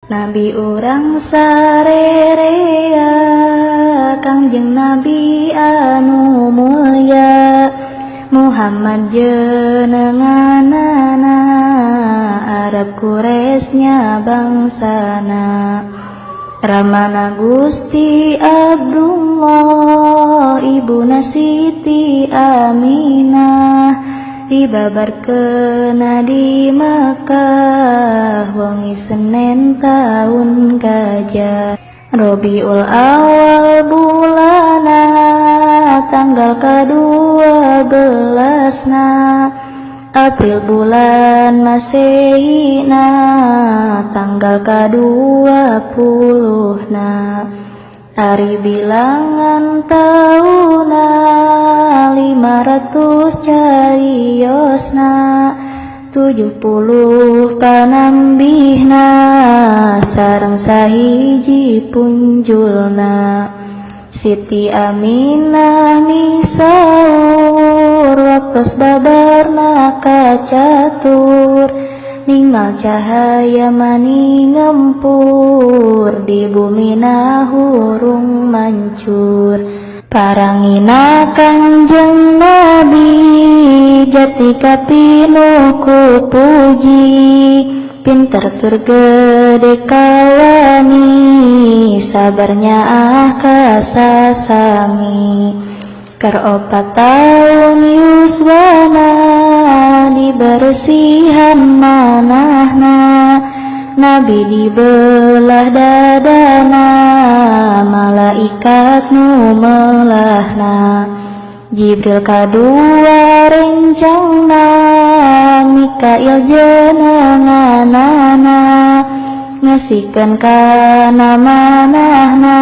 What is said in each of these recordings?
Nabi urang sarerea Kangjeng Nabi anu mulya Muhammad jenenganana Arab Quraisnya bangsana Ramana Gusti Abdullah Ibuna Siti Aminah dibabarkeun di Makkah wengi Senin taun Gajah Rabiul Awal bulana tanggal ke-12 April bulan Masehina tanggal ke-20 Ari bilangan tauna 500 cariosna 70 panambihna sareng sahiji punjulna Siti Aminah misaur waktos babarna kacatur ninggal cahaya mani ngempur di bumi hurung mancur parangina Kangjeng Nabi jati kapinuku puji pinter tur gede kawani sabarnya kasasami Ker 4 tahun yuswana dibersihan manahna Nabi dibelah dadana malaikat nu melahna Jibril kadua rencangna Mikail jenenganana ngasihkeun kana manahna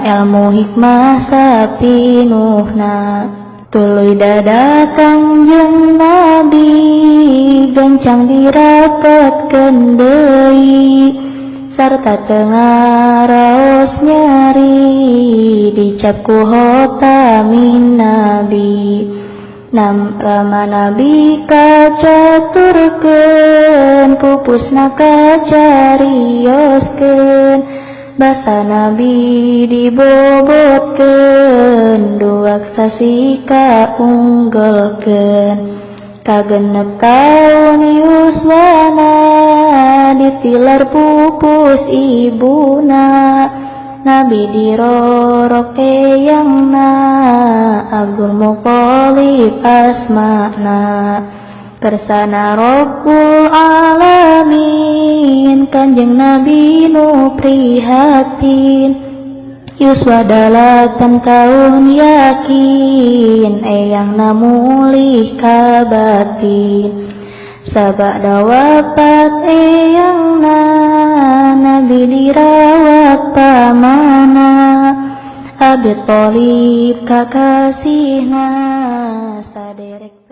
ilmu hikmah sapinuhna tuluy dada Kangjeng Nabi gancang dirapetkeun deui sarta teu ngaraos nyari dicap ku hotamin Nabi Rama Nabi kacaturkeun pupusna kacarioskeun basa Nabi dibobotkeun duak sasi kaunggulkeun kagenep taun yuswana ditilar pupus ibuna Nabi dirorok eyangna Abdul Muthalib asmana kersana Rabbul Alamin Kanjeng Nabi nu prihatin yuswa dalatan taun yakin eyangna mulih kabatin sabada wafat eyangna Nabi dirawat pamana Abi Thalib kakasihna saderek